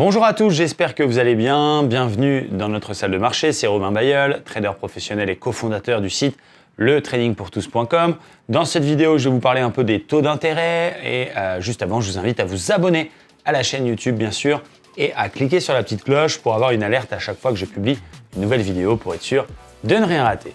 Bonjour à tous, j'espère que vous allez bien. Bienvenue dans notre salle de marché, c'est Romain Bayeul, trader professionnel et cofondateur du site leTradingPourTous.com. Dans cette vidéo, je vais vous parler un peu des taux d'intérêt et juste avant, je vous invite à vous abonner à la chaîne YouTube bien sûr et à cliquer sur la petite cloche pour avoir une alerte à chaque fois que je publie une nouvelle vidéo pour être sûr de ne rien rater.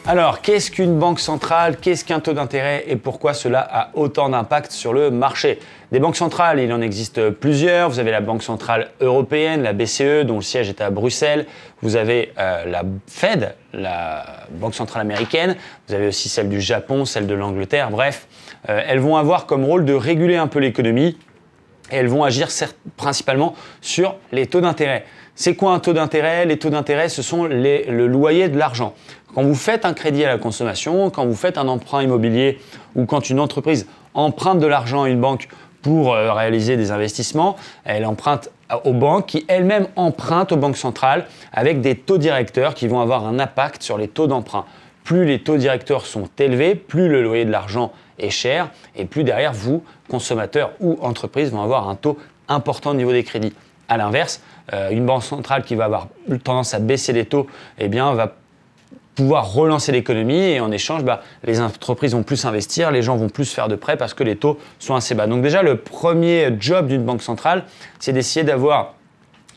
Alors, qu'est-ce qu'une banque centrale? Qu'est-ce qu'un taux d'intérêt et pourquoi cela a autant d'impact sur le marché? Des banques centrales, il en existe plusieurs. Vous avez la Banque centrale européenne, la BCE, dont le siège est à Bruxelles. Vous avez la Fed, la Banque centrale américaine. Vous avez aussi celle du Japon, celle de l'Angleterre. Bref, elles vont avoir comme rôle de réguler un peu l'économie et elles vont agir principalement sur les taux d'intérêt. C'est quoi un taux d'intérêt? Les taux d'intérêt, ce sont le loyer de l'argent. Quand vous faites un crédit à la consommation, quand vous faites un emprunt immobilier ou quand une entreprise emprunte de l'argent à une banque pour réaliser des investissements, elle emprunte aux banques qui elles-mêmes empruntent aux banques centrales avec des taux directeurs qui vont avoir un impact sur les taux d'emprunt. Plus les taux directeurs sont élevés, plus le loyer de l'argent est cher et plus derrière vous, consommateurs ou entreprises, vont avoir un taux important au niveau des crédits. À l'inverse, une banque centrale qui va avoir tendance à baisser les taux, eh bien, va pouvoir relancer l'économie et en échange, les entreprises vont plus investir, les gens vont plus faire de prêts parce que les taux sont assez bas. Donc déjà, le premier job d'une banque centrale, c'est d'essayer d'avoir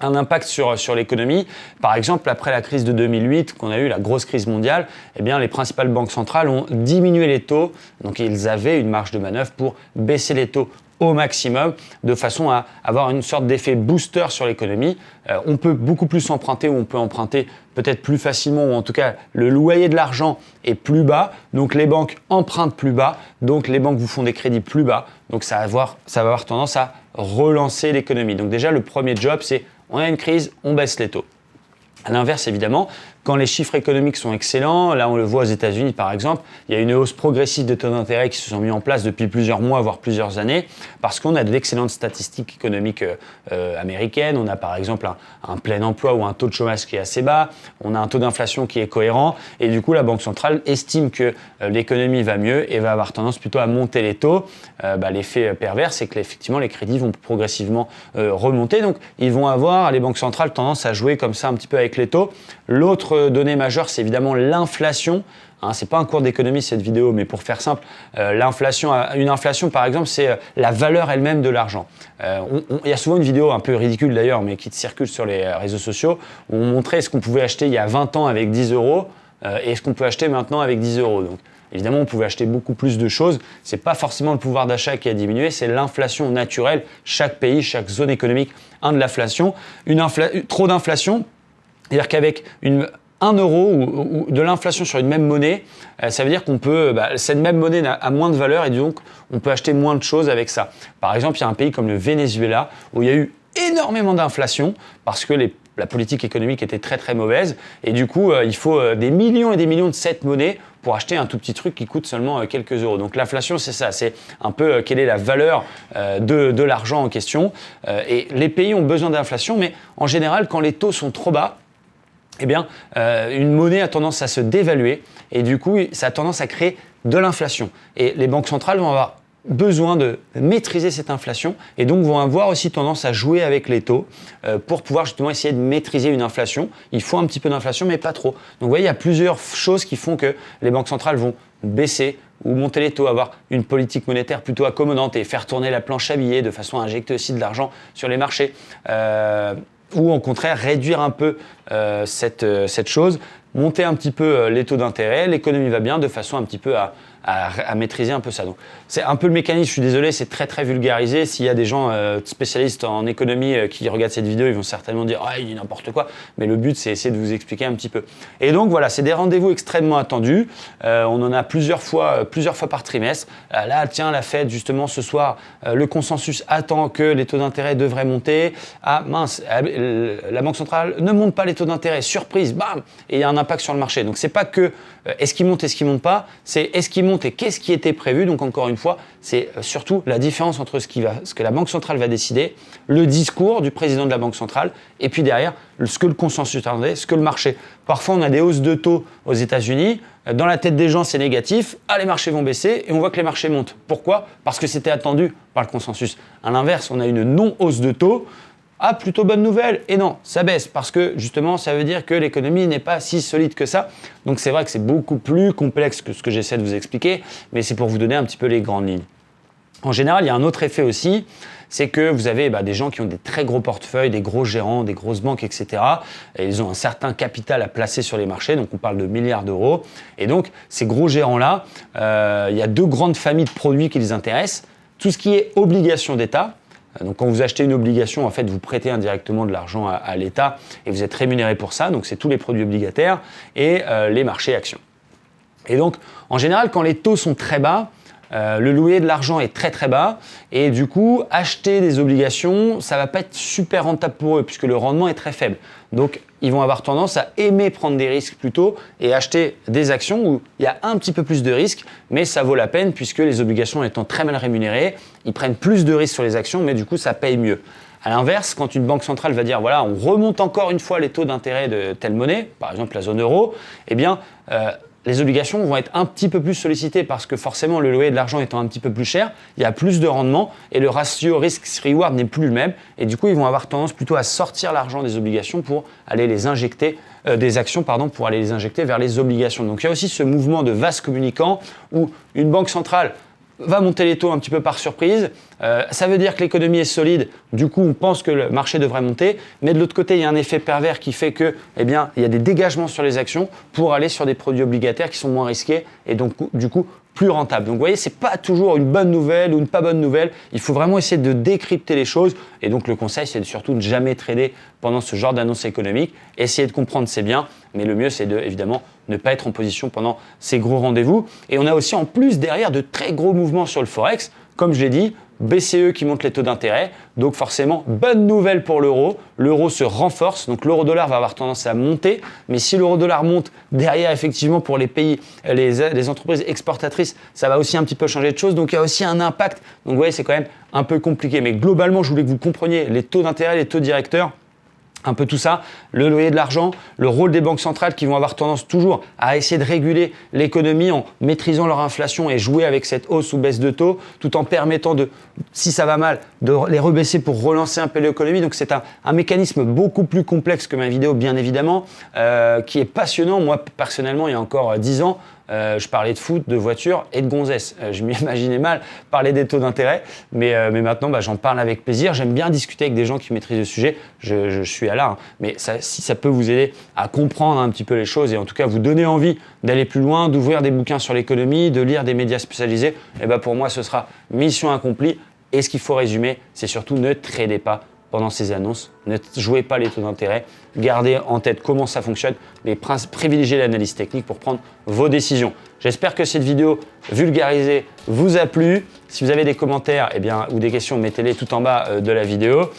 un impact sur l'économie. Par exemple, après la crise de 2008, qu'on a eu la grosse crise mondiale, eh bien, les principales banques centrales ont diminué les taux. Donc, ils avaient une marge de manœuvre pour baisser les taux au maximum, de façon à avoir une sorte d'effet booster sur l'économie. On peut beaucoup plus emprunter ou on peut emprunter peut-être plus facilement, ou en tout cas le loyer de l'argent est plus bas, donc les banques empruntent plus bas, donc les banques vous font des crédits plus bas, donc ça va avoir tendance à relancer l'économie. Donc déjà le premier job, c'est on a une crise, on baisse les taux. À l'inverse, évidemment, quand les chiffres économiques sont excellents, là on le voit aux États-Unis par exemple, il y a une hausse progressive des taux d'intérêt qui se sont mis en place depuis plusieurs mois, voire plusieurs années, parce qu'on a d'excellentes statistiques économiques américaines. On a par exemple un plein emploi ou un taux de chômage qui est assez bas, on a un taux d'inflation qui est cohérent, et du coup la Banque centrale estime que l'économie va mieux et va avoir tendance plutôt à monter les taux. L'effet pervers, c'est que effectivement les crédits vont progressivement remonter, donc ils vont avoir, les banques centrales, tendance à jouer comme ça un petit peu avec les taux. L'autre donnée majeure, c'est évidemment l'inflation. C'est pas un cours d'économie cette vidéo, mais pour faire simple, une inflation par exemple, c'est la valeur elle-même de l'argent. Il y a souvent une vidéo un peu ridicule d'ailleurs, mais qui circule sur les réseaux sociaux, où on montrait ce qu'on pouvait acheter il y a 20 ans avec 10 € et ce qu'on peut acheter maintenant avec 10 €. Donc évidemment, on pouvait acheter beaucoup plus de choses. C'est pas forcément le pouvoir d'achat qui a diminué, c'est l'inflation naturelle. Chaque pays, chaque zone économique a de l'inflation. Trop d'inflation, c'est-à-dire qu'avec 1 € ou de l'inflation sur une même monnaie, ça veut dire qu'on peut, cette même monnaie a moins de valeur et donc on peut acheter moins de choses avec ça. Par exemple, il y a un pays comme le Venezuela où il y a eu énormément d'inflation parce que la politique économique était très très mauvaise et du coup il faut des millions et des millions de cette monnaie pour acheter un tout petit truc qui coûte seulement quelques euros. Donc l'inflation, c'est ça, c'est un peu quelle est la valeur de l'argent en question. Et les pays ont besoin d'inflation, mais en général, quand les taux sont trop bas, eh bien, une monnaie a tendance à se dévaluer et du coup, ça a tendance à créer de l'inflation. Et les banques centrales vont avoir besoin de maîtriser cette inflation et donc vont avoir aussi tendance à jouer avec les taux pour pouvoir justement essayer de maîtriser une inflation. Il faut un petit peu d'inflation, mais pas trop. Donc vous voyez, il y a plusieurs choses qui font que les banques centrales vont baisser ou monter les taux, avoir une politique monétaire plutôt accommodante et faire tourner la planche à billets de façon à injecter aussi de l'argent sur les marchés. Ou au contraire réduire un peu cette chose, monter un petit peu les taux d'intérêt, l'économie va bien de façon un petit peu à maîtriser un peu ça. Donc, c'est un peu le mécanisme, je suis désolé, c'est très très vulgarisé. S'il y a des gens spécialistes en économie qui regardent cette vidéo, ils vont certainement dire « Ah, il dit n'importe quoi », mais le but, c'est essayer de vous expliquer un petit peu. Et donc voilà, c'est des rendez-vous extrêmement attendus. On en a plusieurs fois par trimestre. Là, tiens, la Fed, justement, ce soir, le consensus attend que les taux d'intérêt devraient monter. Ah mince, la Banque centrale ne monte pas les taux d'intérêt, surprise, bam, et il y a un impact sur le marché. Donc c'est pas que est-ce qu'il monte, est-ce qu'il monte pas, c'est est-ce qu'il monte monte et qu'est-ce qui était prévu. Donc encore une fois, c'est surtout la différence entre ce que la Banque centrale va décider, le discours du président de la Banque centrale, et puis derrière, ce que le consensus attendait, ce que le marché. Parfois, on a des hausses de taux aux États-Unis. Dans la tête des gens, c'est négatif. Ah, les marchés vont baisser et on voit que les marchés montent. Pourquoi ? Parce que c'était attendu par le consensus. À l'inverse, on a une non-hausse de taux. Ah, plutôt bonne nouvelle. Et non, ça baisse parce que justement, ça veut dire que l'économie n'est pas si solide que ça. Donc c'est vrai que c'est beaucoup plus complexe que ce que j'essaie de vous expliquer, mais c'est pour vous donner un petit peu les grandes lignes. En général, il y a un autre effet aussi, c'est que vous avez des gens qui ont des très gros portefeuilles, des gros gérants, des grosses banques, etc. Et ils ont un certain capital à placer sur les marchés, donc on parle de milliards d'euros. Et donc, ces gros gérants-là, il y a deux grandes familles de produits qui les intéressent. Tout ce qui est obligation d'État. Donc quand vous achetez une obligation, en fait, vous prêtez indirectement de l'argent à l'État et vous êtes rémunéré pour ça. Donc c'est tous les produits obligataires et les marchés actions. Et donc, en général, quand les taux sont très bas, le loyer de l'argent est très très bas et du coup, acheter des obligations, ça va pas être super rentable pour eux puisque le rendement est très faible. Donc, ils vont avoir tendance à aimer prendre des risques plutôt et acheter des actions où il y a un petit peu plus de risques, mais ça vaut la peine puisque les obligations étant très mal rémunérées, ils prennent plus de risques sur les actions, mais du coup, ça paye mieux. À l'inverse, quand une banque centrale va dire voilà, on remonte encore une fois les taux d'intérêt de telle monnaie, par exemple la zone euro, eh bien, les obligations vont être un petit peu plus sollicitées parce que forcément, le loyer de l'argent étant un petit peu plus cher, il y a plus de rendement et le ratio risk-reward n'est plus le même. Et du coup, ils vont avoir tendance plutôt à sortir l'argent des obligations pour aller les injecter, des actions, pour aller les injecter vers les obligations. Donc, il y a aussi ce mouvement de vase communicant où une banque centrale va monter les taux un petit peu par surprise. Ça veut dire que l'économie est solide. Du coup, on pense que le marché devrait monter. Mais de l'autre côté, il y a un effet pervers qui fait que, il y a des dégagements sur les actions pour aller sur des produits obligataires qui sont moins risqués et donc, du coup, plus rentables. Donc, vous voyez, c'est pas toujours une bonne nouvelle ou une pas bonne nouvelle. Il faut vraiment essayer de décrypter les choses. Et donc, le conseil, c'est de surtout ne jamais trader pendant ce genre d'annonce économique. Essayer de comprendre, c'est bien. Mais le mieux, c'est évidemment, ne pas être en position pendant ces gros rendez-vous. Et on a aussi en plus derrière de très gros mouvements sur le Forex. Comme je l'ai dit, BCE qui monte les taux d'intérêt. Donc forcément, bonne nouvelle pour l'euro. L'euro se renforce. Donc l'euro-dollar va avoir tendance à monter. Mais si l'euro-dollar monte, derrière, effectivement, pour les pays, les entreprises exportatrices, ça va aussi un petit peu changer de choses. Donc il y a aussi un impact. Donc vous voyez, c'est quand même un peu compliqué. Mais globalement, je voulais que vous compreniez les taux d'intérêt, les taux directeurs. Un peu tout ça, le loyer de l'argent, le rôle des banques centrales qui vont avoir tendance toujours à essayer de réguler l'économie en maîtrisant leur inflation et jouer avec cette hausse ou baisse de taux, tout en permettant si ça va mal, de les rebaisser pour relancer un peu l'économie. Donc c'est un mécanisme beaucoup plus complexe que ma vidéo, bien évidemment, qui est passionnant. Moi, personnellement, il y a encore 10 ans, je parlais de foot, de voiture et de gonzesse. Je m'imaginais mal parler des taux d'intérêt, mais maintenant j'en parle avec plaisir. J'aime bien discuter avec des gens qui maîtrisent le sujet. Je suis à l'art, mais si ça peut vous aider à comprendre un petit peu les choses et en tout cas vous donner envie d'aller plus loin, d'ouvrir des bouquins sur l'économie, de lire des médias spécialisés, pour moi ce sera mission accomplie. Et ce qu'il faut résumer, c'est surtout ne tradez pas pendant ces annonces. Ne jouez pas les taux d'intérêt. Gardez en tête comment ça fonctionne, mais privilégiez l'analyse technique pour prendre vos décisions. J'espère que cette vidéo vulgarisée vous a plu. Si vous avez des commentaires ou des questions, mettez-les tout en bas de la vidéo.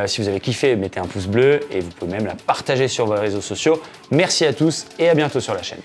Si vous avez kiffé, mettez un pouce bleu et vous pouvez même la partager sur vos réseaux sociaux. Merci à tous et à bientôt sur la chaîne.